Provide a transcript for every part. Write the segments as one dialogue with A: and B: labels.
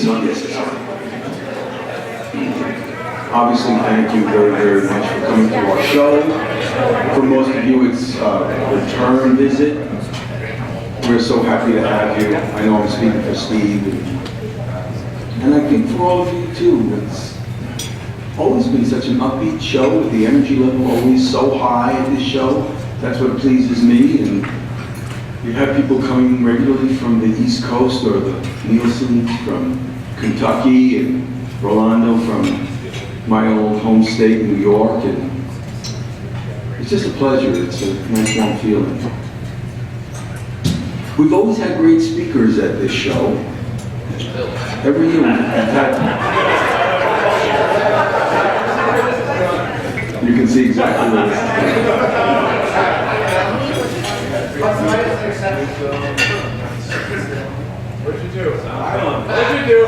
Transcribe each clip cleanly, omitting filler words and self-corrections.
A: on this. Obviously, thank you very, very much for coming to our show. For most of you, it's a return visit. We're so happy to have you. I know I'm speaking for Steve. And I think for all of you too, it's always been such an upbeat show with the energy level always so high at this show. That's what pleases me. And you have people coming regularly from the East Coast or the Nielsen's from Kentucky and Rolando from my old home state, New York. And it's just a pleasure. It's a nice warm feeling. We've always had great speakers at this show. Every year we've had. You can see exactly what it's
B: What'd you do? What'd you do?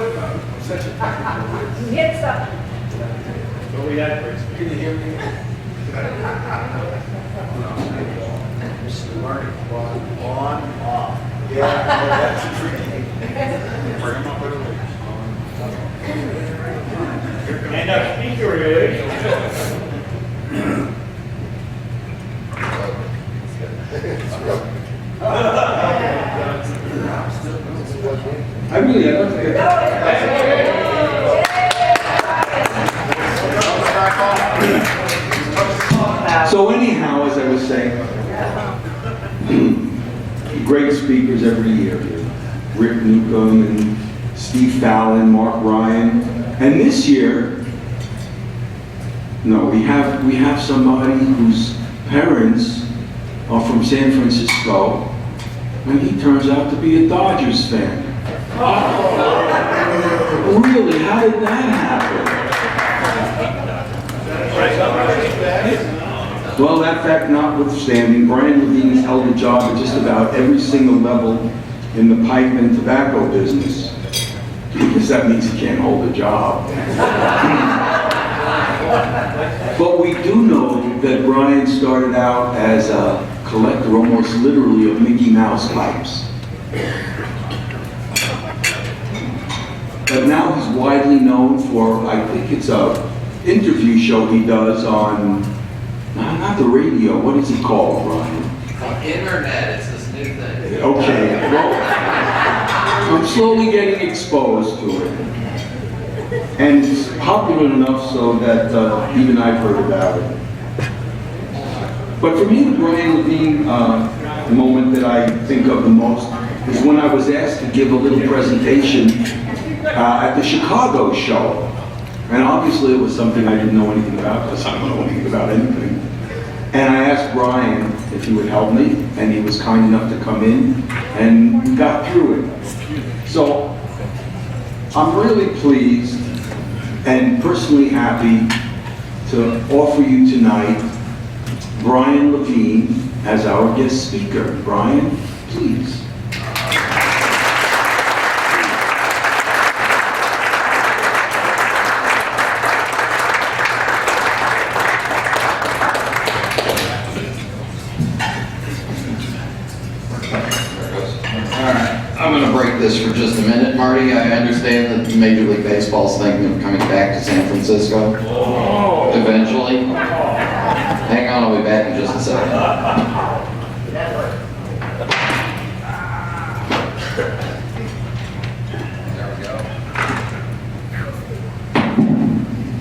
C: Hit stuff.
B: What we had for Can you hear me? On, off. Yeah, that's tricky. And our speaker is.
A: I don't think So anyhow, as I was saying, great speakers every year. Rick Newcomb and Steve Fallon, Mark Ryan. And this year, no, we have somebody whose parents are from San Francisco, and he turns out to be a Dodgers fan. Really? How did that happen? Well, that fact notwithstanding, Brian Levine has held a job at just about every single level in the pipe and tobacco business, because that means he can't hold a job. But we do know that Brian started out as a collector, almost literally, of Mickey Mouse pipes. But now he's widely known for, I think it's a interview show he does on, not the radio, what is it called, Brian?
D: The internet is this new thing.
A: Okay, well, I'm slowly getting exposed to it. And it's popular enough so that even I've heard about it. But for me, the Brian Levine moment that I think of the most is when I was asked to give a little presentation at the Chicago show. And obviously it was something I didn't know anything about, because I don't know anything about anything. And I asked Brian if he would help me, and he was kind enough to come in, and we got through it. So I'm really pleased and personally happy to offer you tonight Brian Levine as our guest speaker. Brian, please.
D: I'm going to break this for just a minute, Marty. I understand that Major League Baseball's thinking of coming back to San Francisco eventually. Hang on, I'll be back in just a second.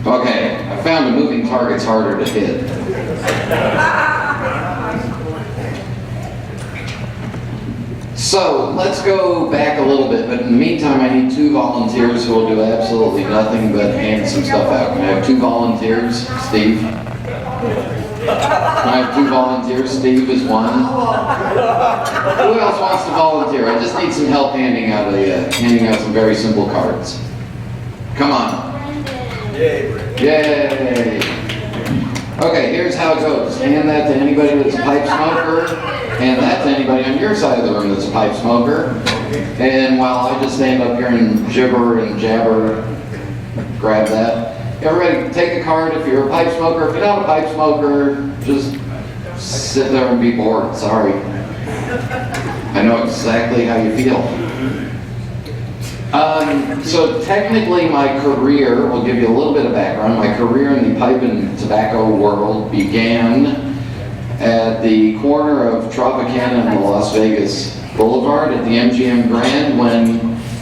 D: Okay, I found a moving target's harder to hit. So let's go back a little bit, but in the meantime I need 2 volunteers who will do absolutely nothing but hand some stuff out. Can I have 2 volunteers? Steve? Can I have 2 volunteers? Steve is one. Who else wants to volunteer? I just need some help handing out some very simple cards. Come on. Yay! Okay, here's how it goes. Hand that to anybody that's a pipe smoker. Hand that to anybody on your side of the room that's a pipe smoker. And while I just stand up here and gibber and jabber, grab that. Everybody take a card if you're a pipe smoker. If you're not a pipe smoker, just sit there and be bored. Sorry. I know exactly how you feel. So technically my career, we'll give you a little bit of background, my career in the pipe and tobacco world began at the corner of Tropicana and the Las Vegas Boulevard at the MGM Grand when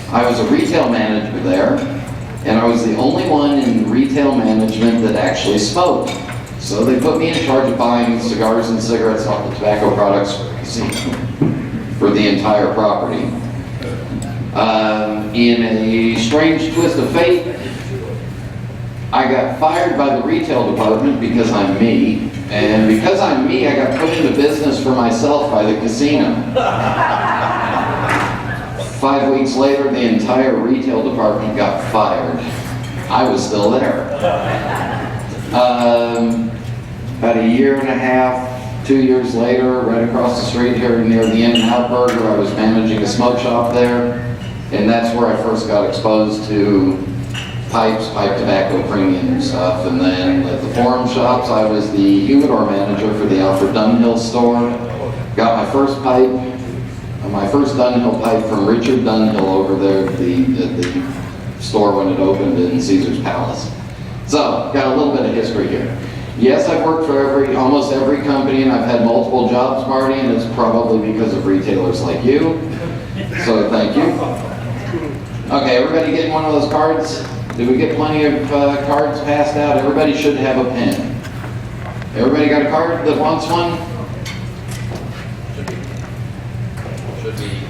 D: I was a retail manager there, and I was the only one in retail management that actually smoked. So they put me in charge of buying cigars and cigarettes off the tobacco products for the entire property. In a strange twist of fate, I got fired by the retail department because I'm me, and because I'm me, I got put into business for myself by the casino. 5 weeks later, the entire retail department got fired. I was still there. About a year and a half, 2 years later, right across the street here near the In-N-Out Burger, I was managing a smoke shop there. And that's where I first got exposed to pipes, pipe tobacco, premium stuff. And then at the Forum Shops, I was the humidor manager for the Alfred Dunhill store. Got my first pipe, my first Dunhill pipe from Richard Dunhill over there at the store when it opened in Caesar's Palace. So, got a little bit of history here. Yes, I've worked for almost every company, and I've had multiple jobs, Marty, and it's probably because of retailers like you. So, thank you. Okay, everybody getting one of those cards? Did we get plenty of cards passed out? Everybody should have a pen. Everybody got a card that wants one? Should be.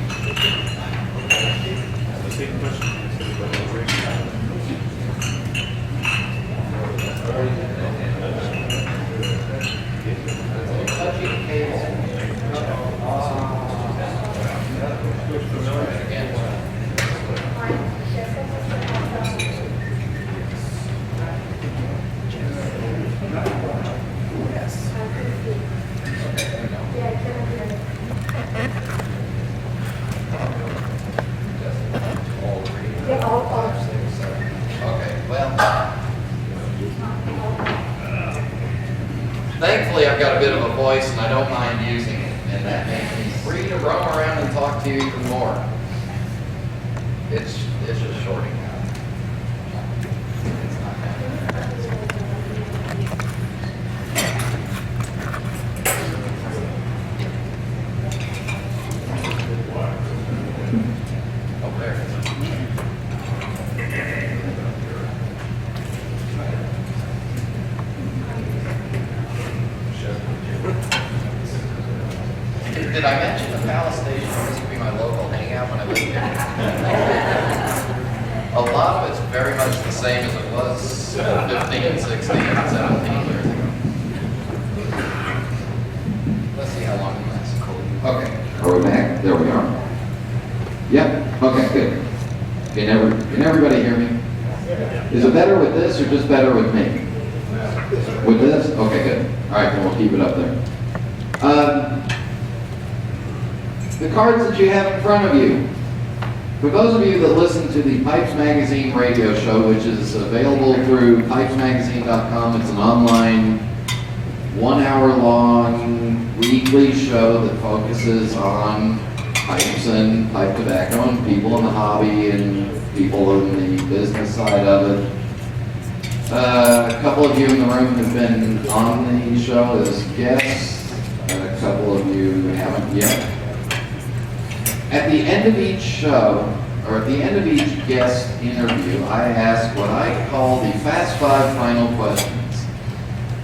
D: Thankfully, I've got a bit of a voice, and I don't mind using it, and that makes me free to roam around and talk to you even more. It's just shorting out. It's not oh, there it is. Did I mention the Palace Station used to be my local hangout when I lived here? A lot of it's very much the same as it was 15, 16, 17 years ago. Let's see how long it lasts. Okay, are we back? There we are. Yep, okay, good. Can everybody hear me? Is it better with this or just better with me? With this? Okay, good. All right, then we'll keep it up there. The cards that you have in front of you. For those of you that listen to the Pipes Magazine radio show, which is available through pipesmagazine.com, it's an online, 1 hour long weekly show that focuses on pipes and pipe tobacco and people in the hobby and people in the business side of it. A couple of you in the room have been on the show as guests, and a couple of you haven't yet. At the end of each show, or at the end of each guest interview, I ask what I call the Fast Five Final Questions.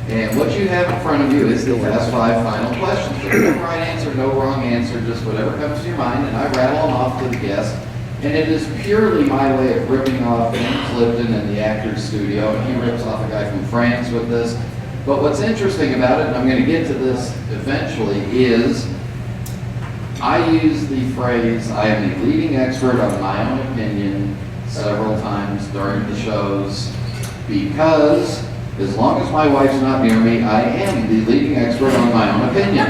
D: And what you have in front of you is the Fast Five Final Questions. There's no right answer, no wrong answer, just whatever comes to your mind, and I rattle them off to the guest. And it is purely my way of ripping off James Lipton in the Actors Studio, and he rips off a guy from France with this. But what's interesting about it, and I'm going to get to this eventually, is I use the phrase, I am the leading expert on my own opinion several times during the shows, because as long as my wife's not near me, I am the leading expert on my own opinion.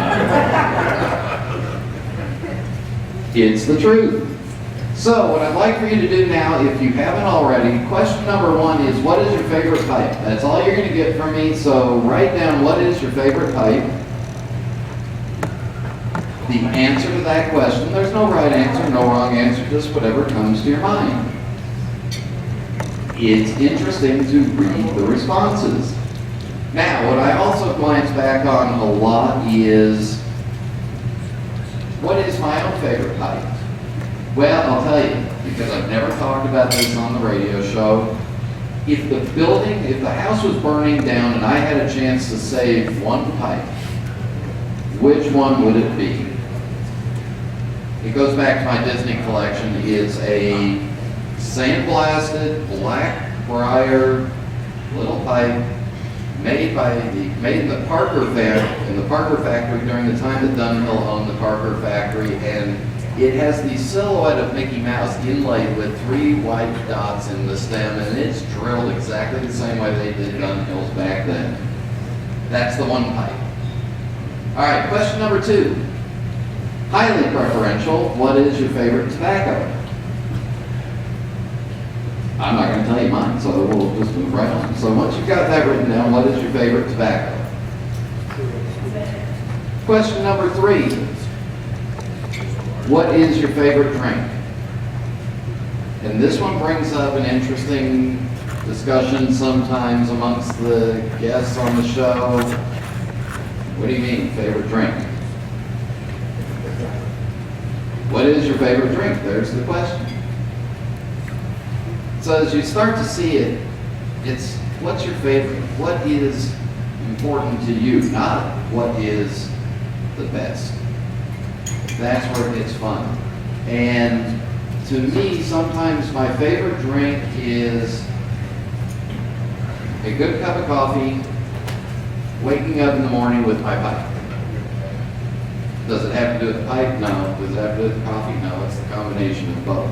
D: It's the truth. So what I'd like for you to do now, if you haven't already, question number one is, what is your favorite pipe? That's all you're going to get from me, so write down what is your favorite pipe. The answer to that question, there's no right answer, no wrong answer, just whatever comes to your mind. it's interesting to read the responses. Now, what I also glance back on a lot is, what is my own favorite pipe? Well, I'll tell you, because I've never talked about this on the radio show. If the house was burning down and I had a chance to save one pipe, which one would it be? It goes back to my Disney collection. It's a sandblasted black briar little pipe made in the Parker factory during the time that Dunhill owned the Parker factory, and it has the silhouette of Mickey Mouse inlaid with 3 white dots in the stem, and it's drilled exactly the same way they did Dunhills back then. That's the one pipe. All right, question number 2. Highly preferential, what is your favorite tobacco? I'm not going to tell you mine, so we'll just move right on. So once you've got that written down, what is your favorite tobacco? Question number 3. What is your favorite drink? And this one brings up an interesting discussion sometimes amongst the guests on the show. What do you mean, favorite drink? What is your favorite drink? There's the question. So as you start to see it, it's what's your favorite? What is important to you, not what is the best. That's where it gets fun. And to me, sometimes my favorite drink is a good cup of coffee, waking up in the morning with my pipe. Does it have to do with the pipe? No. Does it have to do with the coffee? No. It's the combination of both.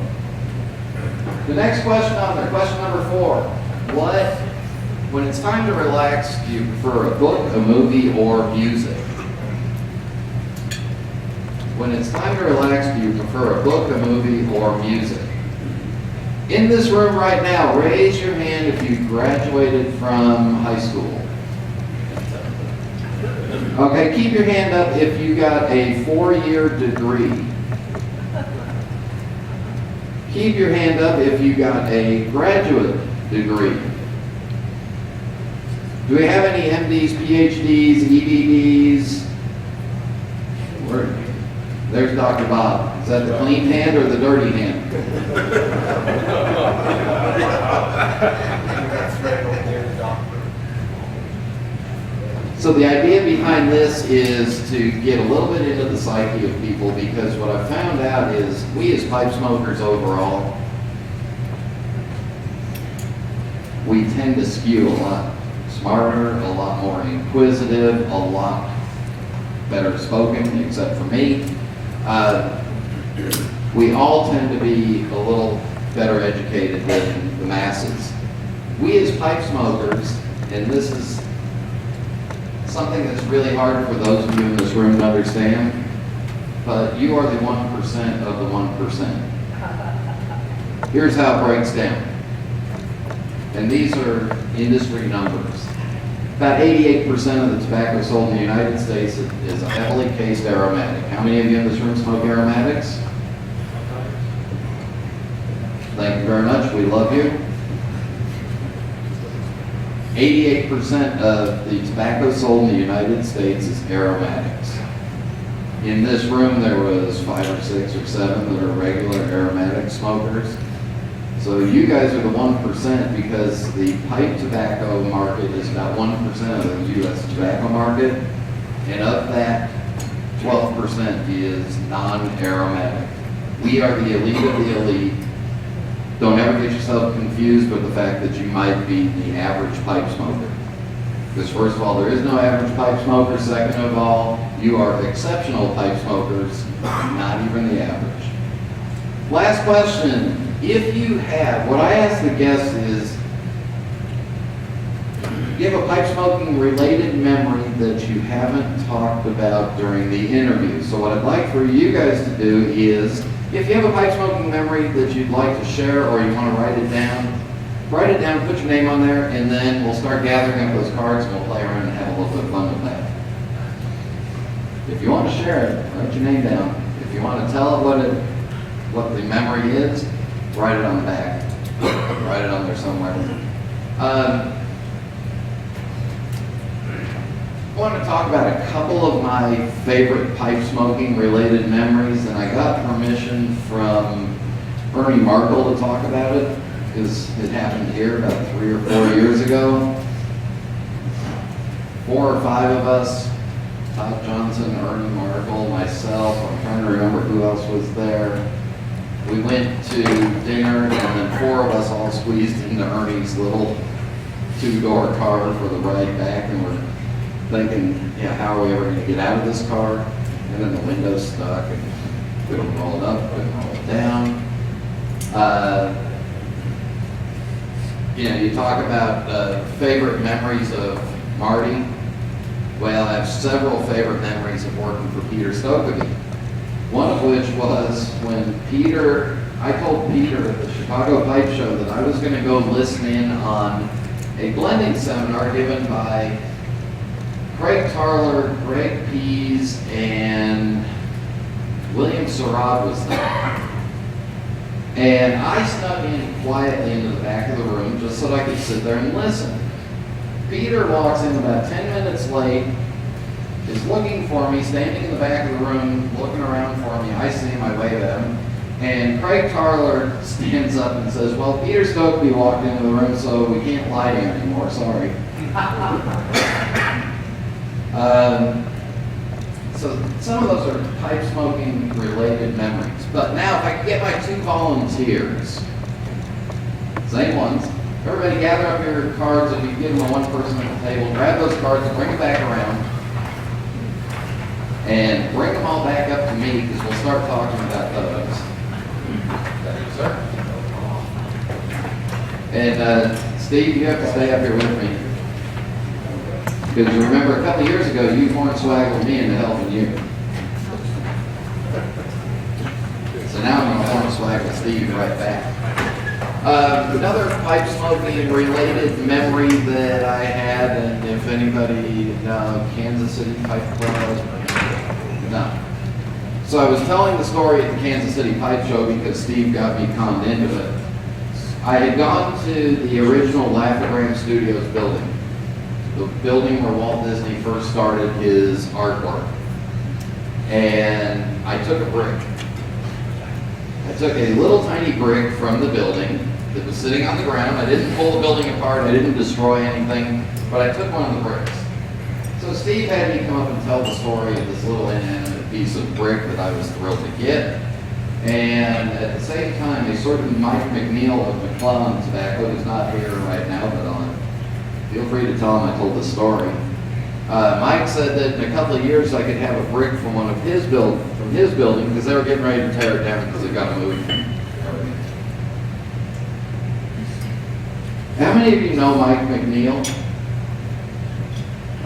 D: The next question on there, question number 4. When it's time to relax, do you prefer a book, a movie, or music? When it's time to relax, do you prefer a book, a movie, or music? In this room right now, raise your hand if you graduated from high school. Okay, keep your hand up if you got a 4-year degree. Keep your hand up if you got a graduate degree. Do we have any MDs, PhDs, EDDs? There's Dr. Bob. Is that the clean hand or the dirty hand? So the idea behind this is to get a little bit into the psyche of people, because what I found out is we as pipe smokers overall, we tend to skew a lot smarter, a lot more inquisitive, a lot better spoken, except for me. We all tend to be a little better educated than the masses. We as pipe smokers, and this is something that's really hard for those of you in this room to understand, but you are the 1% of the 1%. Here's how it breaks down. And these are industry numbers. About 88% of the tobacco sold in the United States is a heavily cased aromatic. How many of you in this room smoke aromatics? Thank you very much. We love you. 88% of the tobacco sold in the United States is aromatics. In this room, there was 5 or 6 or 7 that are regular aromatic smokers. So you guys are the 1% because the pipe tobacco market is about 1% of the U.S. tobacco market. And of that, 12% is non-aromatic. We are the elite of the elite. Don't ever get yourself confused with the fact that you might be the average pipe smoker. Because first of all, there is no average pipe smoker. Second of all, you are exceptional pipe smokers, not even the average. Last question. If you have, what I ask the guests is, give a pipe smoking related memory that you haven't talked about during the interview. So what I'd like for you guys to do is, if you have a pipe smoking memory that you'd like to share or you want to write it down, put your name on there, and then we'll start gathering up those cards and we'll play around and have a little bit of fun with that. If you want to share it, write your name down. If you want to tell it what the memory is, write it on the back. Write it on there somewhere. I want to talk about a couple of my favorite pipe smoking related memories, and I got permission from Ernie Markle to talk about it because it happened here about 3 or 4 years ago. 4 or 5 of us, Todd Johnson, Ernie Markle, myself, I'm trying to remember who else was there. We went to dinner, and then 4 of us all squeezed into Ernie's little 2-door car for the ride back, and we're thinking, yeah, how are we ever going to get out of this car? And then the window's stuck, and we don't roll it up, we don't roll it down. You talk about favorite memories of Marty. Well, I have several favorite memories of working for Peter Stokely. One of which was when I told Peter at the Chicago Pipe Show that I was going to go listen in on a blending seminar given by Craig Tarler, Greg Pease, and William Surratt was there. And I snuck in quietly into the back of the room just so that I could sit there and listen. Peter walks in about 10 minutes late, is looking for me, standing in the back of the room, looking around for me. I see him, I wave at him. And Craig Tarler stands up and says, well, Peter Stokely walked into the room, so we can't lie to you anymore, sorry. So some of those are pipe smoking related memories. But now if I could get my 2 volunteers, same ones, everybody gather up your cards, and you give them to one person at the table, grab those cards and bring them back around, and bring them all back up to me, because we'll start talking about those. Thank you, sir. And Steve, you have to stay up here with me. Because you remember a couple years ago, you hornswaggled me into helping you. So now I'm going to hornswaggle Steve right back. Another pipe smoking related memory that I had, and if anybody Kansas City Pipe Club, no. So I was telling the story at the Kansas City Pipe Show because Steve got me conned into it. I had gone to the original Laugh-O-Gram Studios building. The building where Walt Disney first started his artwork. And I took a brick. I took a little tiny brick from the building that was sitting on the ground. I didn't pull the building apart, I didn't destroy anything, but I took one of the bricks. So Steve had me come up and tell the story of this little inanimate piece of brick that I was thrilled to get. And at the same time, a certain Mike McNeil of McClellan Tobacco, who's not here right now, but feel free to tell him I told the story. Mike said that in a couple of years I could have a brick from his building because they were getting ready to tear it down because it got moved. How many of you know Mike McNeil?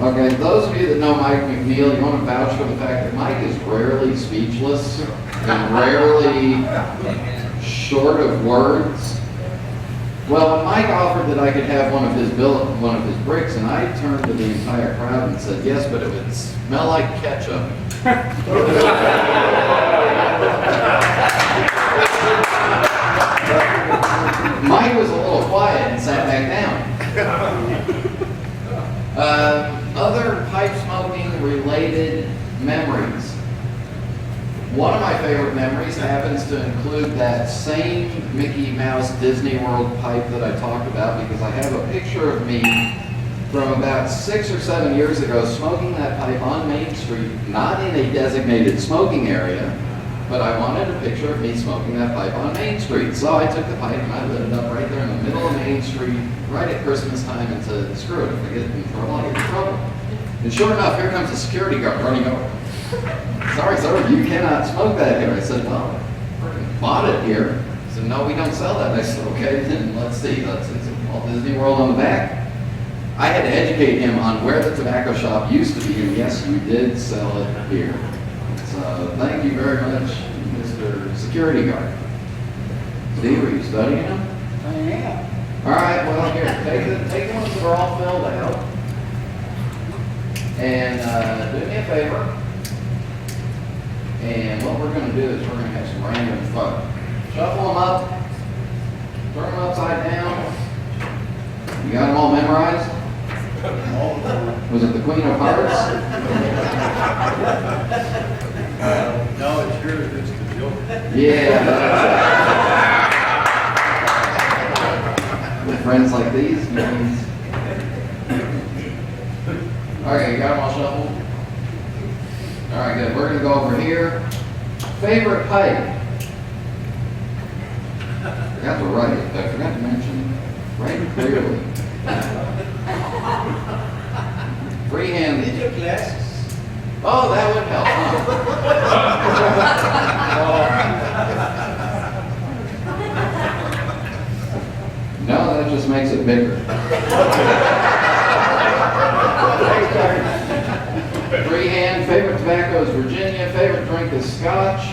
D: Okay, those of you that know Mike McNeil, you want to vouch for the fact that Mike is rarely speechless and rarely short of words. Well, when Mike offered that I could have one of his bricks, and I turned to the entire crowd and said, yes, but it would smell like ketchup. Mike was a little quiet and sat back down. Other pipe smoking related memories. One of my favorite memories happens to include that same Mickey Mouse Disney World pipe that I talked about, because I have a picture of me from about 6 or 7 years ago smoking that pipe on Main Street, not in a designated smoking area, but I wanted a picture of me smoking that pipe on Main Street. So I took the pipe and I lit it up right there in the middle of Main Street, right at Christmas time, and said, screw it, if I get in trouble, I get in trouble. And sure enough, here comes a security guard running over. Sorry, sir, you cannot smoke that here. I said, well, I bought it here. He said, no, we don't sell that. I said, okay, then let's see. It's Walt Disney World on the back. I had to educate him on where the tobacco shop used to be, and yes, you did sell it here. So thank you very much, Mr. Security Guard. Steve, are you studying them?
C: I am.
D: All right, well, here, take the ones that are all filled out. And do me a favor. And what we're going to do is we're going to have some random fun. Shuffle them up, Turn them upside down. You got them all memorized? Was it the Queen of Hearts?
B: No, it's yours, it's the joke.
D: Yeah. With friends like these, means. Okay, you got them all shuffled? All right, good. We're going to go over here. Favorite pipe? I forgot to write it. I forgot to mention. Write it clearly. Freehand.
B: Your glasses.
D: Oh, that would help. No, that just makes it bigger. Freehand. Favorite tobacco is Virginia. Favorite drink is Scotch.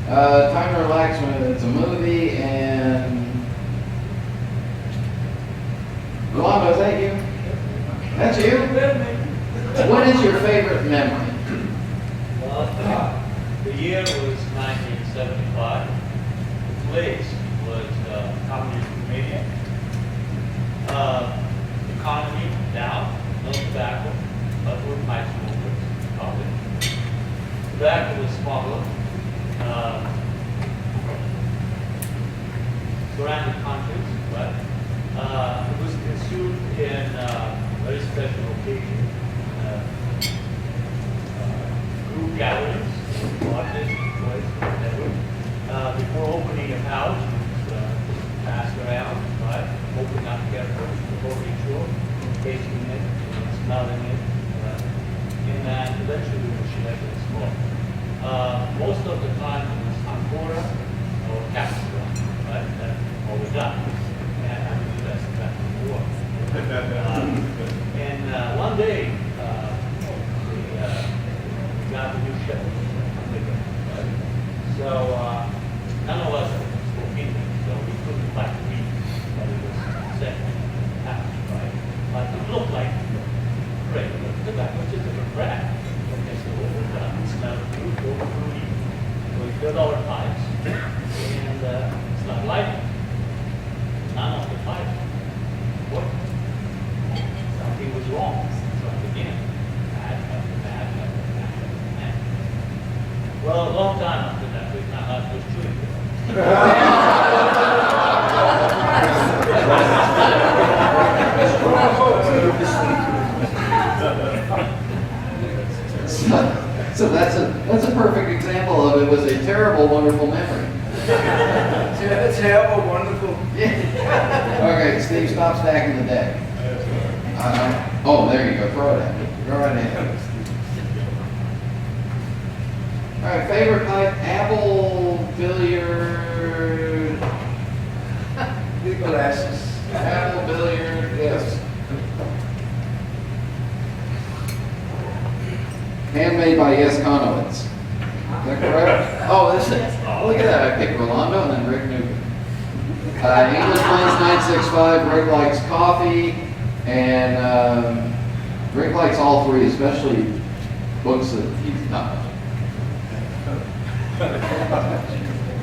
D: Time to relax when it's a movie. And Rolando, is that you? That's you? What is your favorite memory?
C: Well, the year was 1975. The place was communist Romania. Economy down, no tobacco, but with my smokers, probably. Tobacco was smuggled. Surrounding countries, but it was consumed in very special occasions. Group gatherings, parties, whatever. Before opening a house, passed around, right? Opening up carefully before ritual, tasting it, smelling it, and then eventually we would share it smoke. Most of the time it was Ancora or Capsicum, right? That's all we got. And I would do that back before. And one day, got the new ship. So none of us spoke English, so we couldn't quite read what it was saying. Right? But it looked like great. Tobacco was just a brand. Okay, so what we've done is now we filled our pipes, and it's not lighting. None of the pipes worked. Something was wrong. So again, bad. Well, a long time after that, we found out it was chewing
D: So that's a perfect example of it was a terrible, wonderful memory.
B: Terrible, wonderful.
D: Yeah. Okay, Steve, stop stacking the deck. Oh, there you go. Throw it at me. Go right ahead. All right, favorite pipe, apple, billiard.
B: Big glasses.
D: Apple, billiard, yes. Handmade by Yes Conowitz. Is that correct? Oh, this is, look at that. I picked Rolando and then Rick Newton. English Plains 965, Rick likes coffee, and Rick likes all three, especially books that he's not.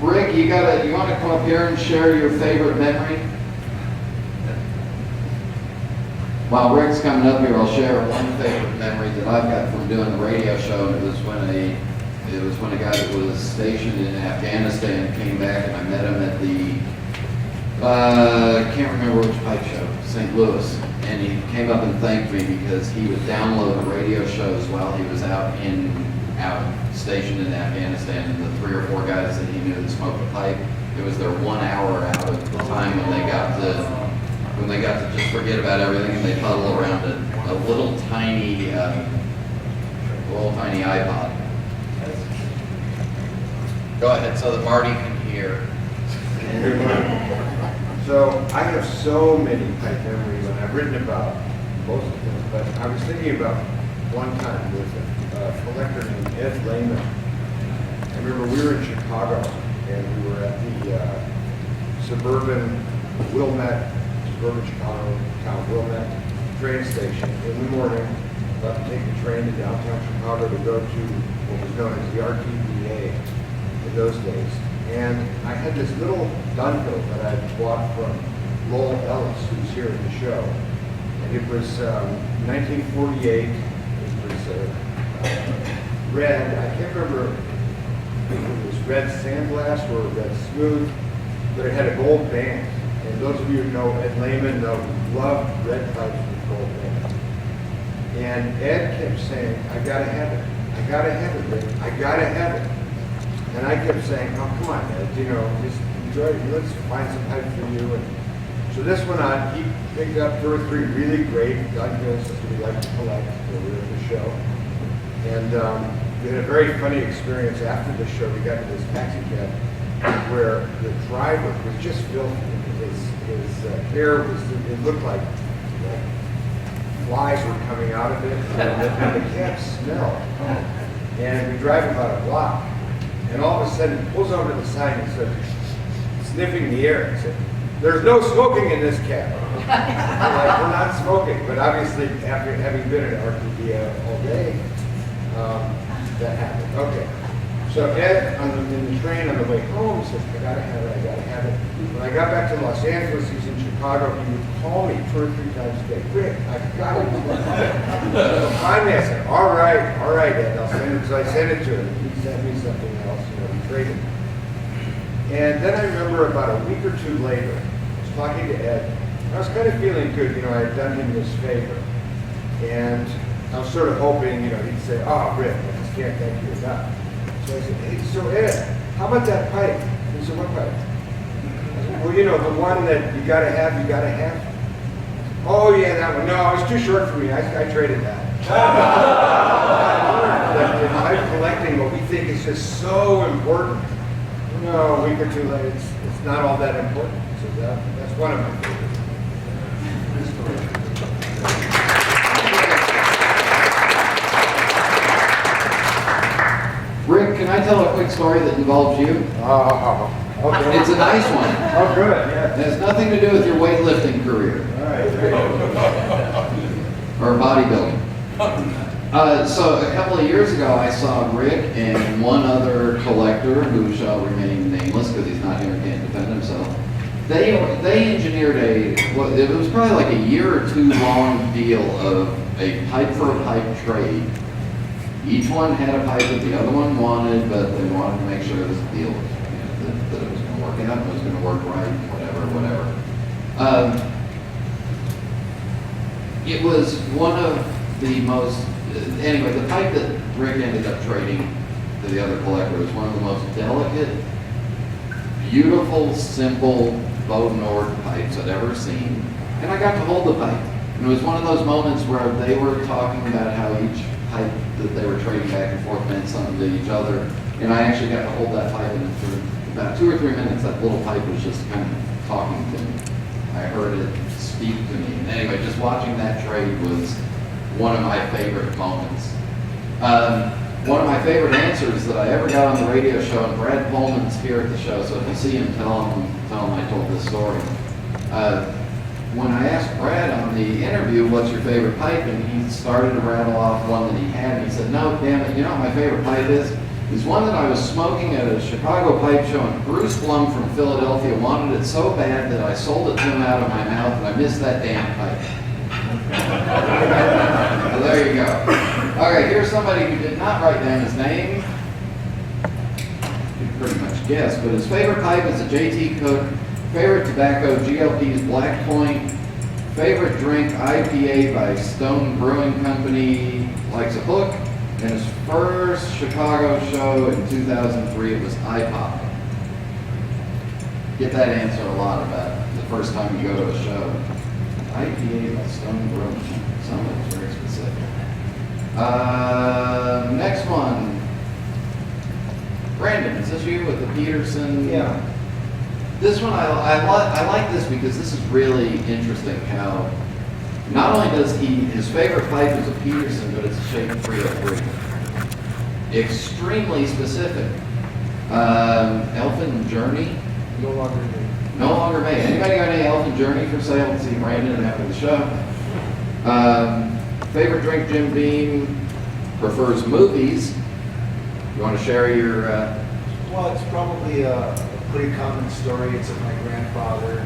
D: Rick, you want to come up here and share your favorite memory? While Rick's coming up here, I'll share one favorite memory that I've got from doing the radio show. And it was when a guy that was stationed in Afghanistan came back, and I met him at the I can't remember which pipe show, St. Louis, and he came up and thanked me because he would download the radio shows while he was out stationed in Afghanistan, and the 3 or 4 guys that he knew that smoked a pipe, it was their 1 hour out of the time when they got to just forget about everything and they huddle around a little tiny iPod. Go ahead so that Marty can hear.
E: So I have so many pipe memories, and I've written about most of them, but I was thinking about one time with a collector named Ed Lehman. I remember we were in Chicago, and we were at the suburban Chicago town Wilmette train station in the morning, about to take the train to downtown Chicago to go to what was known as the RTVA in those days. And I had this little Dunhill that I bought from Lowell Ellis, who's here at the show. And it was 1948. It was red. I can't remember if it was red sandblast or red smooth, but it had a gold band. And those of you who know Ed Lehman know loved red pipes with gold bands. And Ed kept saying, I gotta have it. I gotta have it, Rick. I gotta have it. And I kept saying, oh, come on, Ed, just enjoy it. Let's find some pipe for you. And so this went on. He picked up 2 or 3 really great Dunhills that we like to collect when we were at the show. And we had a very funny experience after the show. We got in this taxi cab where the driver was just filthy. His hair was, it looked like flies were coming out of it, and the cab smelled. And we drive about a block, and all of a sudden he pulls over to the side and starts sniffing the air and said, "There's no smoking in this cab." We're like, we're not smoking, but obviously after having been at RTD all day, that happened. Okay. So Ed, in the train on the way home, says, I gotta have it, I gotta have it. When I got back to Los Angeles, he's in Chicago, he would call me 2 or 3 times a day. Rick, I got it. So finally I said, all right, Ed, I'll send it. So I sent it to him. He sent me something else, we traded. And then I remember about a week or 2 later, I was talking to Ed. I was kind of feeling good, I had done him this favor. And I was sort of hoping, he'd say, oh, Rick, I just can't thank you enough. So I said, hey, so Ed, how about that pipe? He said, what pipe? I said, well, the one that you gotta have. Oh yeah, that one. No, it was too short for me. I traded that. In pipe collecting, what we think is just so important. A week or 2 later, it's not all that important. So that's one of my favorites.
D: Rick, can I tell a quick story that involves you?
E: Okay.
D: It's a nice one.
E: Oh, good, yeah.
D: It has nothing to do with your weightlifting career
E: All right, great.
D: or bodybuilding. So a couple of years ago, I saw Rick and one other collector who shall remain nameless because he's not here and can't defend himself. They engineered it was probably like a year or 2 long deal of a pipe for a pipe trade. Each one had a pipe that the other one wanted, but they wanted to make sure this deal was, that it was going to work out, it was going to work right, whatever. It was one of the most, anyway, the pipe that Rick ended up trading to the other collector was one of the most delicate, beautiful, simple Bowden-Ord pipes I'd ever seen. And I got to hold the pipe. And it was one of those moments where they were talking about how each pipe that they were trading back and forth meant something to each other. And I actually got to hold that pipe, and for about 2 or 3 minutes, that little pipe was just kind of talking to me. I heard it speak to me. And anyway, just watching that trade was one of my favorite moments. One of my favorite answers that I ever got on the radio show, and Brad Pullman's here at the show, so if you see him, tell him I told this story. When I asked Brad on the interview, what's your favorite pipe, and he started to rattle off one that he had, and he said, no, damn it, you know what my favorite pipe is? It's one that I was smoking at a Chicago pipe show, and Bruce Blum from Philadelphia wanted it so bad that I sold it to him out of my mouth, and I missed that damn pipe. Well, there you go. All right, here's somebody who did not write down his name. You can pretty much guess, but his favorite pipe is a JT Cook. Favorite tobacco, GLP's Black Point. Favorite drink, IPA by Stone Brewing Company. Likes a hook. And his first Chicago show in 2003, it was IPOP. Get that answer a lot about the first time you go to a show. IPA by Stone Brewing Company. Something's very specific. Next one. Brandon, is this you with the Peterson?
E: Yeah.
D: This one, I like this because this is really interesting how not only does his favorite pipe is a Peterson, but it's a shape 303. Extremely specific. Elfin Journey.
E: No longer me.
D: No longer made. Anybody got any Elfin Journey for sale? Let's see Brandon after the show. Favorite drink, Jim Beam. Prefers movies. You want to share your
F: Well, it's probably a pretty common story. It's of my grandfather.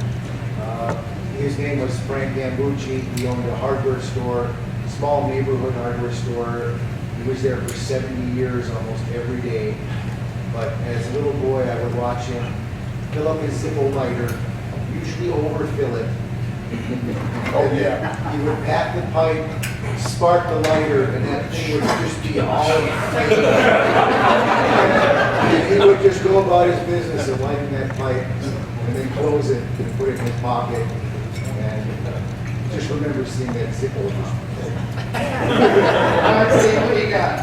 F: His name was Frank Gambucci. He owned a hardware store, small neighborhood hardware store. He was there for 70 years, almost every day. But as a little boy, I would watch him fill up his Zippo lighter, usually overfill it.
E: Oh, yeah.
F: He would pat the pipe, spark the lighter, and that thing would just be all inflamed. He would just go about his business of lighting that pipe and then close it and put it in his pocket. And just remember seeing that Zippo just.
D: Let's see, what do you got?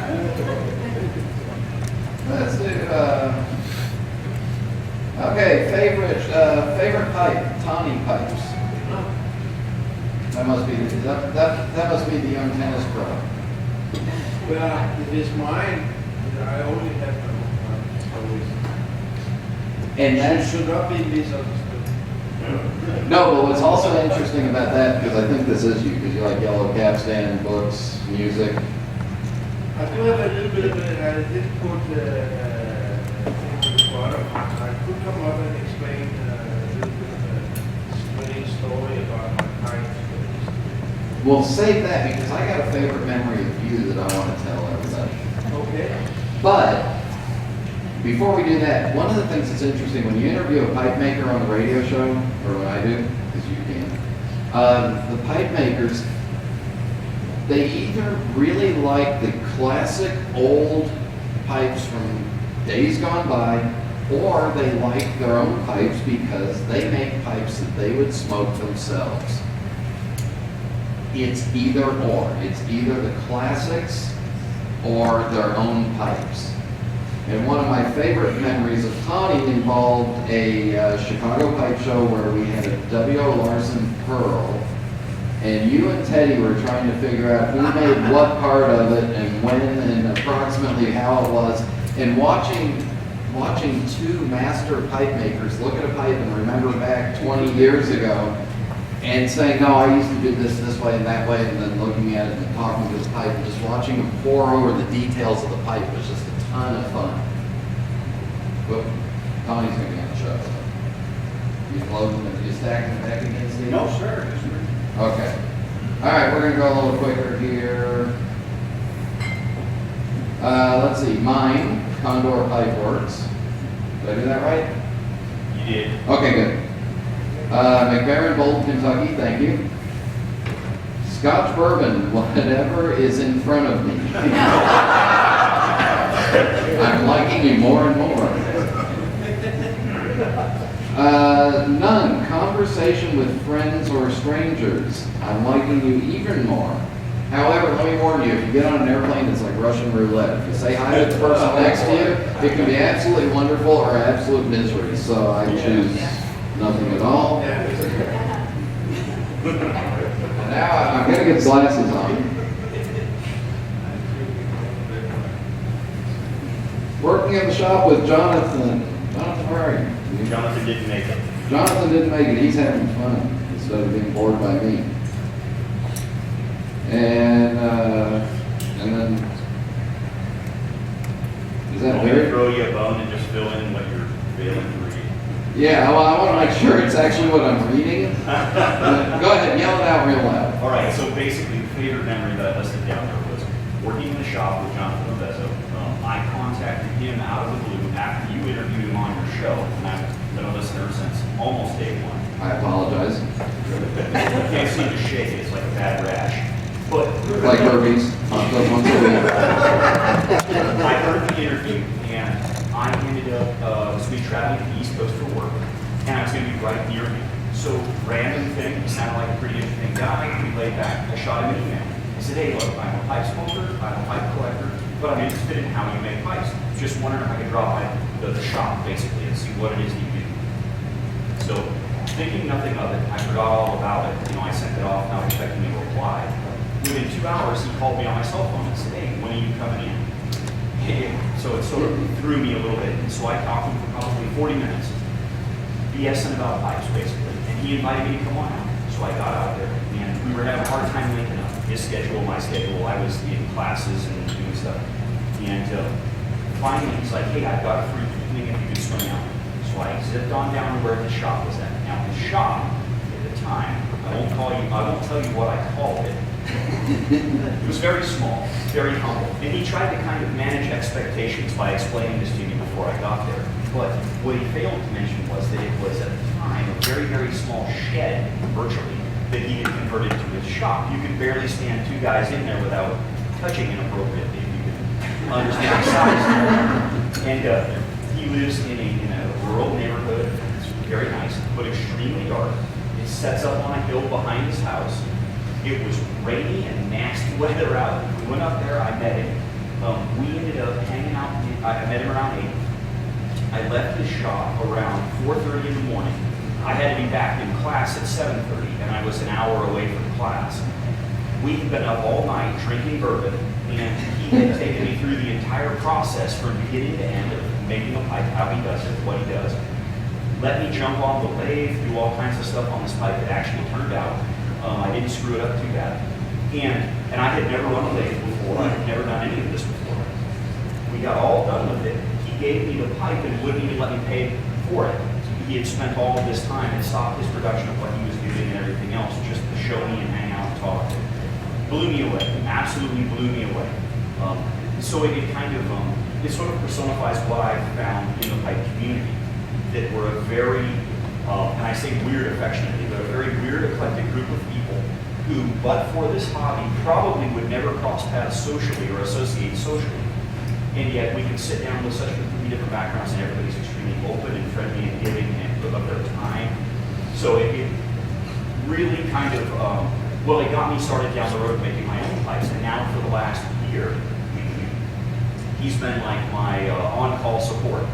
D: Let's do, okay, favorite pipe, Tawny pipes. That must be, that must be the young tennis pro.
B: Well, it is mine, I only have my own one, always.
D: And
B: It
D: that's,
B: should not be misunderstood.
D: no, but what's also interesting about that, because I think this is you, because you like yellow capstan, books, music.
B: I do have a little bit of it, I did put things at the bottom. I could come up and explain a little bit of a splitting story about my pipes.
D: We'll save that, because I got a favorite memory of you that I want to tell everybody.
B: Okay.
D: But before we do that, one of the things that's interesting when you interview a pipe maker on the radio show, or when I do, because you can, the pipe makers, they either really like the classic old pipes from days gone by, or they like their own pipes because they make pipes that they would smoke themselves. It's either or. It's either the classics or their own pipes. And one of my favorite memories of Tawny involved a Chicago pipe show where we had a W.O. Larson Pearl, and you and Teddy were trying to figure out who made what part of it and when and approximately how it was. And watching two master pipe makers look at a pipe and remember back 20 years ago and saying, no, I used to do this way and that way, and then looking at it and talking to the pipe and just watching them pour over the details of the pipe was just a ton of fun. But Tony's gonna be on the show, so. You closing it, you stacking it back against the.
B: No, sir.
D: Okay. All right, we're gonna go a little quicker here. Let's see, mine, Condor Pipe Works. Did I do that right?
G: You did.
D: Okay, good. McBaron, Bolton, Kentucky, thank you. Scotch bourbon, whatever is in front of me. I'm liking you more and more. None, conversation with friends or strangers. I'm liking you even more. However, let me warn you, if you get on an airplane, it's like Russian roulette. If you say hi to the person next to you, it can be absolutely wonderful or absolute misery. So I choose nothing at all. Now I'm gonna get glasses on. Working in the shop with Jonathan. Jonathan, where are you?
G: Jonathan didn't make it.
D: Jonathan didn't make it. He's having fun instead of being bored by me. And then is that
G: Want me to
D: Larry?
G: throw you a bone and just fill in what you're failing to read?
D: Yeah, well, I want to make sure it's actually what I'm reading. Go ahead, yell it out real loud.
G: All right, so basically, the favorite memory that I listed down there was working in the shop with Jonathan Levezzo. I contacted him out of the blue after you interviewed him on your show, and I've been a listener since almost day one.
D: I apologize.
G: I can't seem to shake it, it's like a bad rash. But
D: Like herpes, popped up once a week.
G: I heard the interview, and I ended up, was going to be traveling to the East Coast for work, and I was going to be right near him. So, random thing, he sounded like a pretty interesting guy, pretty laid back. I shot him an email. I said, hey, look, I'm a pipe smoker, I'm a pipe collector, but I'm interested in how you make pipes. Just wondering if I could drop by the shop, basically, and see what it is you do. So, thinking nothing of it, I forgot all about it. You know, I sent it off, not expecting a reply. Within 2 hours, he called me on my cell phone and said, hey, when are you coming in? So it sort of threw me a little bit. And so I talked to him for probably 40 minutes, BSing about pipes, basically. And he invited me to come on out. So I got out there, and we were having a hard time linking up. His schedule, my schedule, I was in classes and doing stuff. And finally, he's like, hey, I've got a free evening if you could swing out. So I zipped on down to where the shop was at. Now the shop, at the time, I won't tell you what I called it. It was very small, very humble. And he tried to kind of manage expectations by explaining this to me before I got there. But what he failed to mention was that it was at the time a very, very small shed, virtually, that he had converted to his shop. You could barely stand two guys in there without touching inappropriately, if you could understand the size. And he lives in a rural neighborhood. It's very nice, but extremely dark. It sets up on a hill behind his house. It was rainy and nasty weather out. We went up there, I met him. We ended up hanging out. I met him around 8. I left his shop around 4:30 in the morning. I had to be back in class at 7:30, and I was an hour away from class. We had been up all night drinking bourbon, and he had taken me through the entire process from beginning to end of making a pipe, how he does it, what he does. Let me jump on the lathe, do all kinds of stuff on this pipe that actually turned out. I didn't screw it up too bad. And I had never run a lathe before. I had never done any of this before. We got all done with it. He gave me the pipe and wouldn't even let me pay for it. He had spent all of this time and stopped his production of what he was doing and everything else just to show me and hang out and talk. Blew me away. Absolutely blew me away. So it kind of, it sort of personifies what I found in the pipe community. That we're a very, and I say weird affectionately, but a very weird, eclectic group of people who, but for this hobby, probably would never cross paths socially or associate socially. And yet we can sit down with such completely different backgrounds and everybody's extremely open and friendly and giving and of their time. So it really kind of, well, it got me started down the road making my own pipes. And now for the last year, he's been like my on-call support.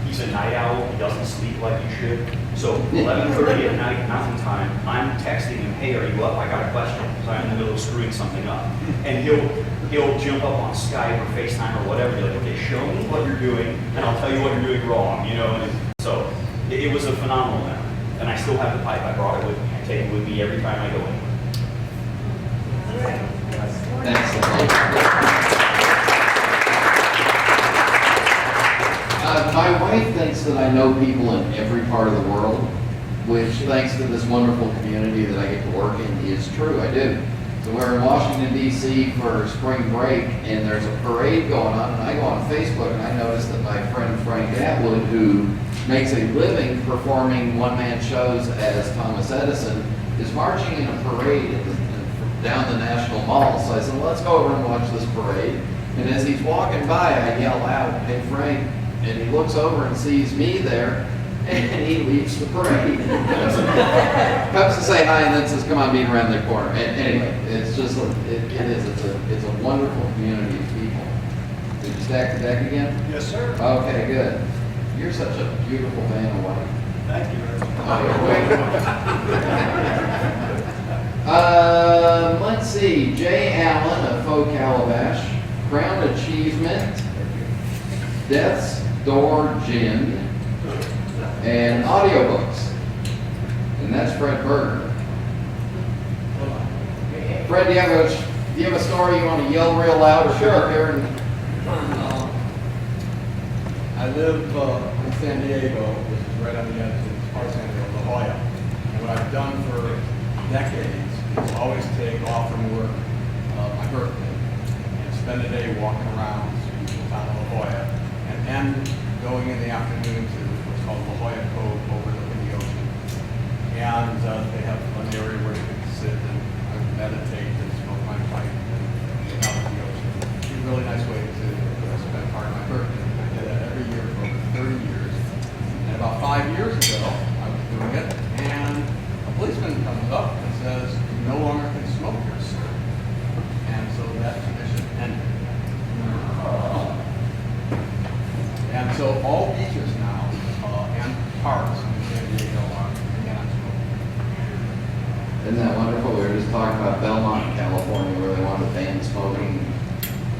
G: He's a night owl. He doesn't sleep like he should. So 11:30 at night, mountain time, I'm texting him, hey, are you up? I got a question. Because I'm in the middle of screwing something up. And he'll jump up on Skype or FaceTime or whatever. Be like, okay, show me what you're doing, and I'll tell you what you're doing wrong. You know. And so it was a phenomenal event. And I still have the pipe. I brought it with me. I take it with me every time I go anywhere.
D: Excellent. My wife thinks that I know people in every part of the world, which thanks to this wonderful community that I get to work in is true, I do. So we're in Washington, D.C. for spring break, and there's a parade going on, and I go on Facebook, and I notice that my friend Frank Atwood, who makes a living performing one-man shows as Thomas Edison, is marching in a parade down the National Mall. So I said, well, let's go over and watch this parade. And as he's walking by, I yell out, hey, Frank. And he looks over and sees me there, and he leaves the parade. Comes to say hi and then says, come on, meet around the corner. And anyway, it's just, it's a wonderful community of people. Did you stack the deck again?
B: Yes, sir.
D: Okay, good. You're such a beautiful man of white.
B: Thank you.
D: Let's see, Jay Allen of Faux Calabash, Crown Achievement, Death's Door Gin, and audiobooks. And that's Fred Berger. Fred, do you have a story you want to yell real loud or come up here and
H: I live in San Diego, which is right on the edge of our San Diego, La Jolla. And what I've done for decades is always take off from work my birthday and spend a day walking around the town of La Jolla and end going in the afternoon to what's called La Jolla Cove overlooking the ocean. And they have an area where you can sit and meditate and smoke my pipe and look out at the ocean. It's a really nice way to spend part of my birthday. I did that every year for over 30 years. And about 5 years ago, I was doing it, and a policeman comes up and says, you no longer can smoke here, sir. And so that tradition ended. And so all beaches now and parks in San Diego are cannot smoke.
D: Isn't that wonderful? We were just talking about Belmont, California, where they want to ban smoking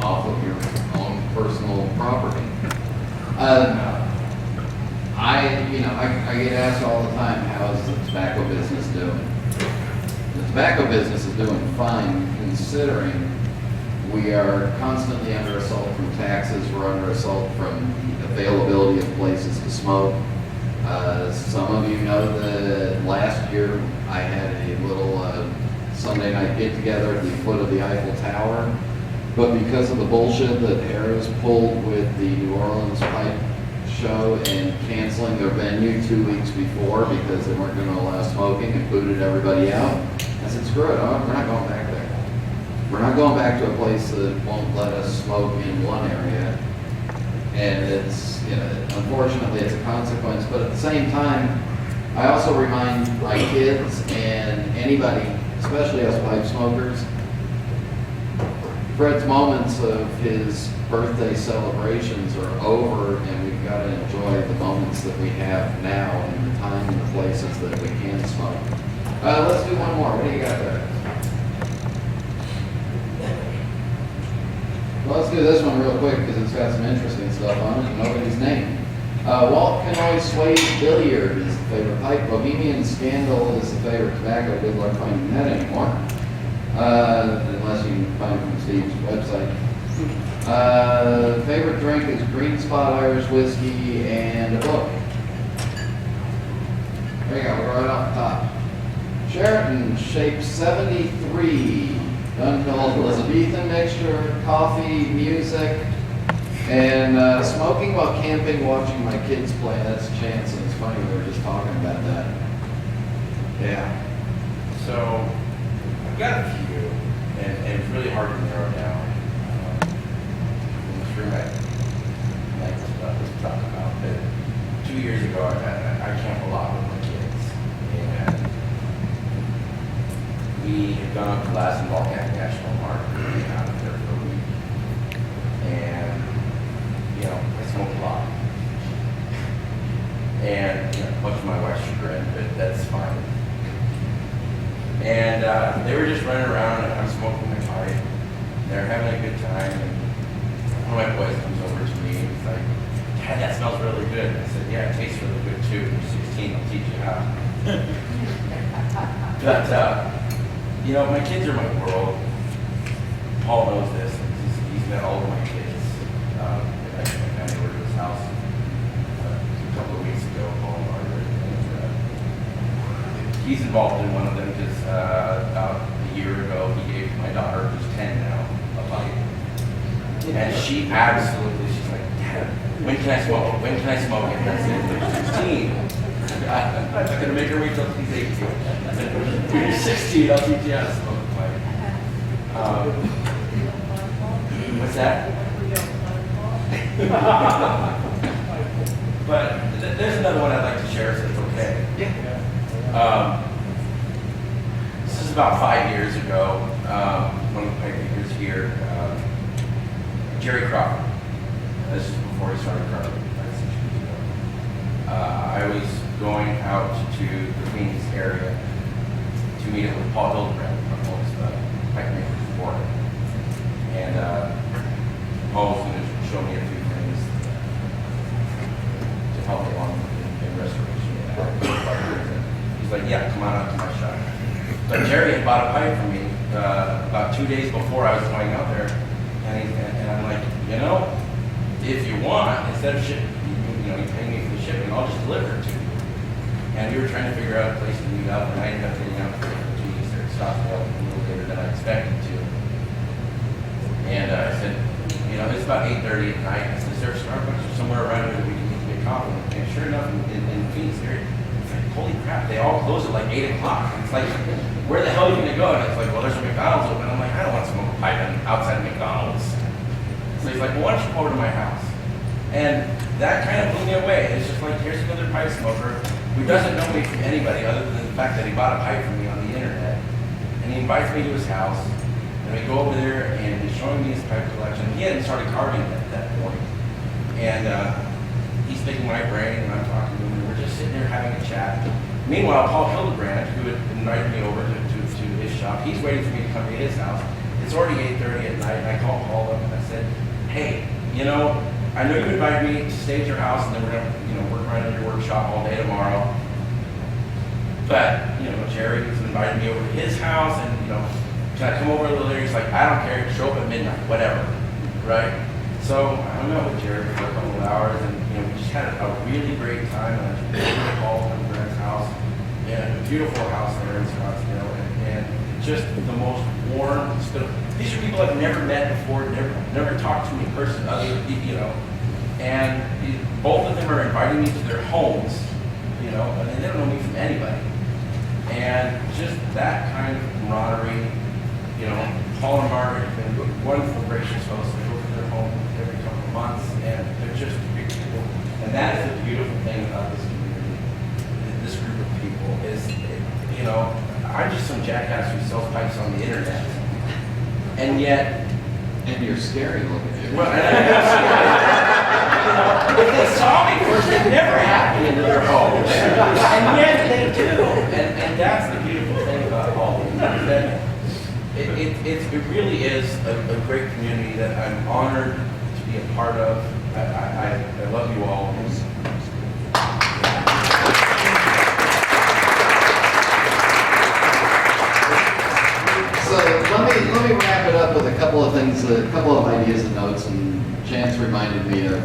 D: off of your own personal property. I get asked all the time, how is the tobacco business doing? The tobacco business is doing fine, considering We are constantly under assault from taxes. We're under assault from the availability of places to smoke. Some of you know that last year I had a little Sunday night get together at the foot of the Eiffel Tower. But because of the bullshit that Harris pulled with the New Orleans pipe show and canceling their venue 2 weeks before because they weren't going to allow smoking and booted everybody out, I said, screw it, we're not going back there. We're not going back to a place that won't let us smoke in one area. And it's, you know, unfortunately it's a consequence, but at the same time, I also remind my kids and anybody, especially us pipe smokers, Fred's moments of his birthday celebrations are over, and we've got to enjoy the moments that we have now and the time and the places that we can smoke. Let's do one more. What do you got there? Well, let's do this one real quick because it's got some interesting stuff on it and nobody's name. Walt Canoy Sway's Billiard is the favorite pipe. Bohemian Scandal is the favorite tobacco. Good luck finding that anymore. Unless you can find it from Steve's website. Favorite drink is Green Spot Irish Whiskey and a book. There you go, we're right off the top. Sheraton, shape 73. Dunhill Elizabethan mixture, coffee, music, and smoking while camping, watching my kids play. That's a chance, and it's funny, we were just talking about that. Yeah.
I: So, I've got a few, and it's really hard to narrow down. In this room, I like the stuff to talk about, but 2 years ago, I camped a lot with my kids, and we had gone to Lassen Volcanic National Park, and we were out there for a week, and, you know, I smoked a lot. And, you know, much to my wife's chagrin, but that's fine. And they were just running around, and I'm smoking my pipe. They're having a good time, and one of my boys comes over to me, and he's like, "Dad, that smells really good." And I said, "Yeah, it tastes really good too. You're 16, I'll teach you how." But, you know, my kids are my world. Paul knows this. He's met all of my kids. I kind of went to his house a couple of weeks ago, Paul and Margaret. And, he's involved in one of them because about a year ago he gave my daughter, who's 10 now, a pipe. And she absolutely, she's like, "Dad, when can I smoke it? When can I smoke it?" And I said, "You're 16. I'm not going to make her wait till she's 18. I said, "When you're 16, I'll teach you how to smoke a pipe." What's that? But there's another one I'd like to share, if it's okay. Yeah. This is about 5 years ago. One of the pipe makers here, Jerry Crawford. This is before he started Carly. I was going out to the Queens area to meet up with Paul Hildebrand, one of the pipe makers for it. And Paul was going to show me a few things to help along in restoration. He's like, "Yeah, come on out to my shop." But Jerry had bought a pipe for me about 2 days before I was going out there. And I'm like, "You know, if you want, instead of shipping, you pay me for the shipping, I'll just deliver it to you." And we were trying to figure out a place to meet up, and I ended up getting out for 2 weeks there at Stockdale a little later than I expected to. And I said, "You know, it's about 8:30 at night." I said, "Is there a Starbucks or somewhere around here that we can get coffee?" And sure enough, in Phoenix area, it's like, holy crap, they all close at like 8 o'clock. And it's like, where the hell are you going to go? And it's like, "Well, there's a McDonald's open." I'm like, "I don't want to smoke a pipe outside of McDonald's." So he's like, "Well, why don't you come over to my house?" And that kind of blew me away. It's just like, here's another pipe smoker who doesn't know me from anybody other than the fact that he bought a pipe from me on the internet. And he invites me to his house, and we go over there, and he's showing me his pipe collection. He hadn't started carving at that point. And he's picking my brain, and I'm talking to him, and we're just sitting there having a chat. Meanwhile, Paul Hildebrand, who had invited me over to his shop, he's waiting for me to come to his house. It's already 8:30 at night, and I called Paul up, and I said, "Hey, you know, I know you invited me to stay at your house, and then we're going to work around in your workshop all day tomorrow. But, Jerry's invited me over to his house, and, can I come over a little later? He's like, I don't care, show up at midnight, whatever, right? So I hung out with Jerry for a couple of hours, and we just had a really great time. And I took a call from Grant's house, and a beautiful house there in Scottsdale, and just the most warm. These are people I've never met before, never talked to in person, and both of them are inviting me to their homes, and they don't know me from anybody. And just that kind of camaraderie, Paul and Margaret have been wonderful, gracious hosts. I go to their home every couple of months, and they're just great people. And that is the beautiful thing about this community, this group of people, is, I'm just some jackass who sells pipes on the internet. And yet,
D: And you're scary looking.
I: well, and if they saw me first, they'd never have me into their homes. And yet they do. And that's the beautiful thing about all of them, that it really is a great community that I'm honored to be a part of. I love you all.
D: So let me wrap it up with a couple of things, a couple of ideas and notes, and Chance reminded me of.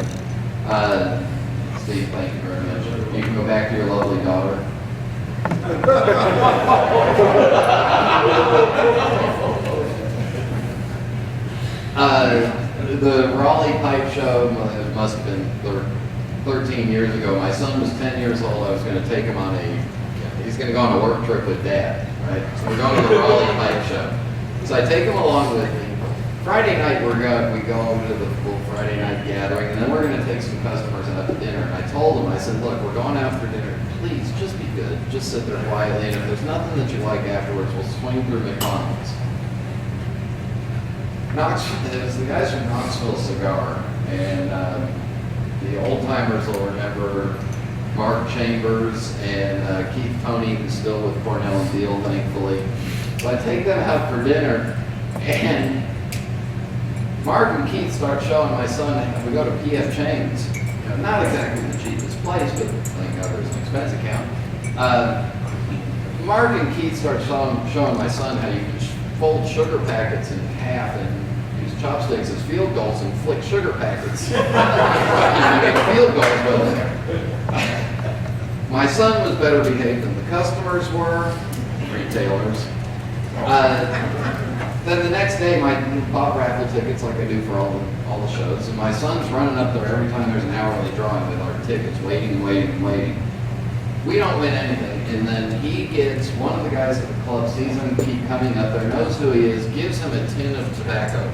D: Steve, thank you very much. You can go back to your lovely daughter. The Raleigh Pipe Show, it must have been 13 years ago. My son was 10 years old. I was going to take him on he's going to go on a work trip with Dad, right? So we're going to the Raleigh Pipe Show. So I take him along with me. Friday night we go to the full Friday night gathering, and then we're going to take some customers out to dinner. And I told him, I said, look, we're going out for dinner. Please, just be good. Just sit there quietly, and if there's nothing that you like afterwards, we'll swing through McDonald's. It was the guys from Knoxville Cigar, and the old timers will remember Mark Chambers and Keith Toney, who's still with Cornell and Deal, thankfully. So I take them out for dinner, and Mark and Keith start showing my son, we go to PF Chang's, not exactly the cheapest place, but thank God there's an expense account. Mark and Keith start showing my son how you can fold sugar packets in half and use chopsticks as field goals and flick sugar packets. You make field goals with it. My son was better behaved than the customers were, retailers. Then the next day, I bought raffle tickets like I do for all the shows, and my son's running up there every time there's an hourly drawing with our tickets, waiting. We don't win anything, and then he gets, one of the guys at the club sees him keep coming up there, knows who he is, gives him a tin of tobacco.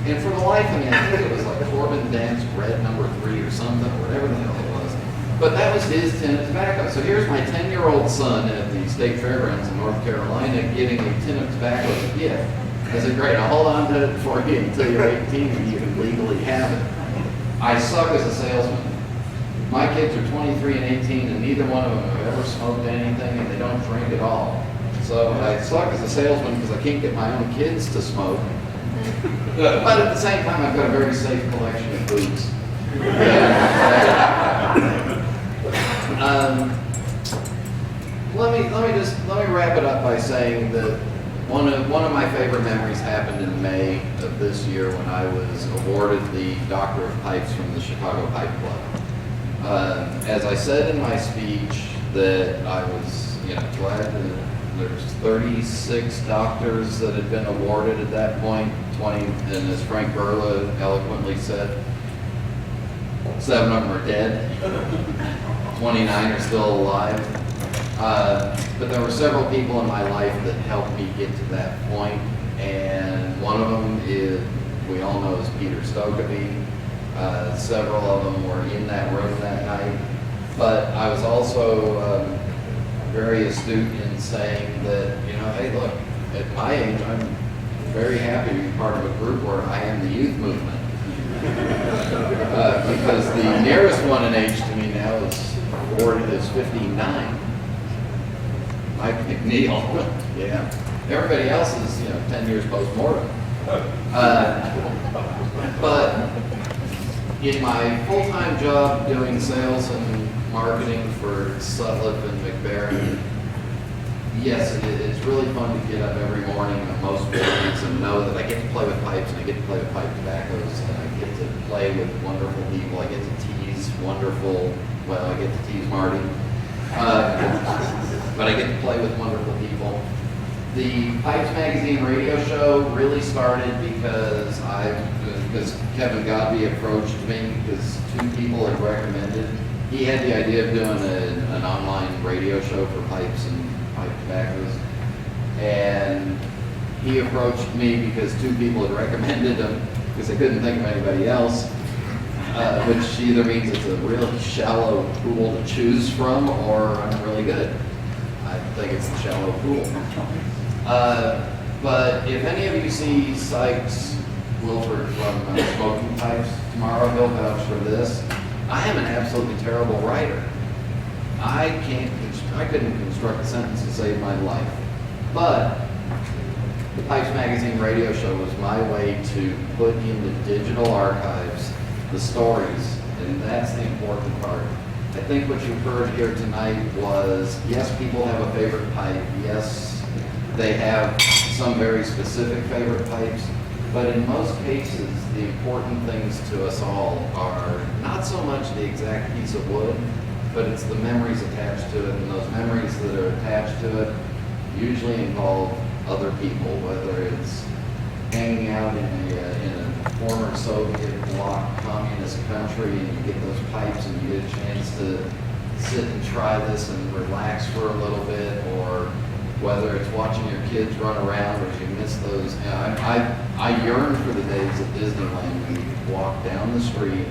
D: And for the life of me, I think it was like Corbin Dance Red No. 3 or something, or whatever the hell it was. But that was his tin of tobacco. So here's my 10-year-old son at the State Fairgrounds in North Carolina getting a tin of tobacco as a gift. I said, great, I'll hold on to it for you until you're 18 and you can legally have it. I suck as a salesman. My kids are 23 and 18 and neither one of them have ever smoked anything and they don't drink at all. So I suck as a salesman because I can't get my own kids to smoke. But at the same time, I've got a very safe collection of booze. Let me wrap it up by saying that one of my favorite memories happened in May of this year when I was awarded the Doctor of Pipes from the Chicago Pipe Club. As I said in my speech, that I was glad that there's 36 doctors that had been awarded at that point, 20, and as Frank Burla eloquently said, 7 of them are dead, 29 are still alive. But there were several people in my life that helped me get to that point, and one of them we all know is Peter Stokeby. Several of them were in that room that night, but I was also very astute in saying that, hey, look, at my age, I'm very happy to be part of a group where I am the youth movement. Because the nearest one in age to me now is 59. Mike McNeil. Yeah. Everybody else is, 10 years post-mortem. But in my full-time job doing sales and marketing for Sutliff and McBaron, yes, it's really fun to get up every morning on most mornings and know that I get to play with pipes and I get to play with pipe tobaccos and I get to play with wonderful people. I get to tease wonderful, well, I get to tease Marty, but I get to play with wonderful people. The Pipes Magazine radio show really started because Kevin Godby approached me because two people had recommended. He had the idea of doing an online radio show for pipes and pipe tobaccos. And he approached me because two people had recommended him because I couldn't think of anybody else, which either means it's a really shallow pool to choose from or I'm really good. I think it's the shallow pool. But if any of you see Sykes Wilford from Smoking Pipes tomorrow, he'll vouch for this. I am an absolutely terrible writer. I couldn't construct a sentence to save my life. But the Pipes Magazine radio show was my way to put into digital archives the stories, and that's the important part. I think what you've heard here tonight was, yes, people have a favorite pipe. Yes, they have some very specific favorite pipes. But in most cases, the important things to us all are not so much the exact piece of wood, but it's the memories attached to it. And those memories that are attached to it usually involve other people, whether it's hanging out in a former Soviet bloc communist country and you get those pipes and you get a chance to sit and try this and relax for a little bit, or whether it's watching your kids run around or you miss those. I yearn for the days at Disneyland when you could walk down the street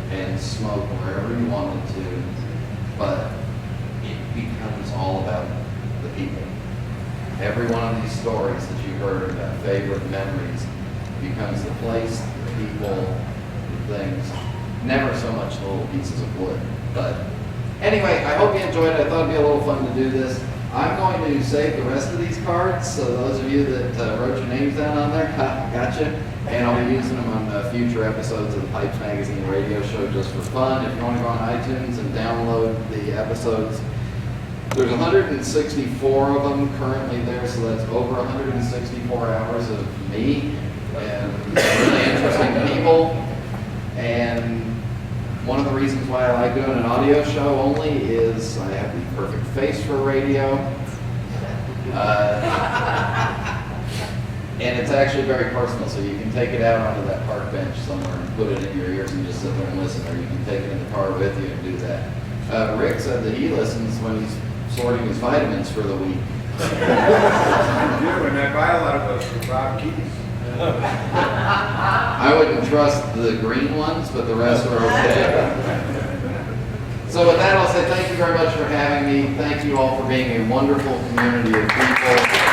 D: and smoke wherever you wanted to, but it becomes all about the people. Every one of these stories that you heard about favorite memories becomes the place, the people, the things, never so much the little pieces of wood. But anyway, I hope you enjoyed it. I thought it'd be a little fun to do this. I'm going to save the rest of these cards, so those of you that wrote your names down on there, gotcha. And I'll be using them on future episodes of the Pipes Magazine radio show just for fun. If you want to go on iTunes and download the episodes, there's 164 of them currently there, so that's over 164 hours of me and really interesting people. And one of the reasons why I like doing an audio show only is I have the perfect face for radio. And it's actually very personal, so you can take it out onto that park bench somewhere and put it in your ears and just sit there and listen, or you can take it in the car with you and do that. Rick said that he listens when he's sorting his vitamins for the week.
E: I do, and I buy a lot of those from Bob Keys.
D: I wouldn't trust the green ones, but the rest are okay. So with that, I'll say thank you very much for having me. Thank you all for being a wonderful community of people.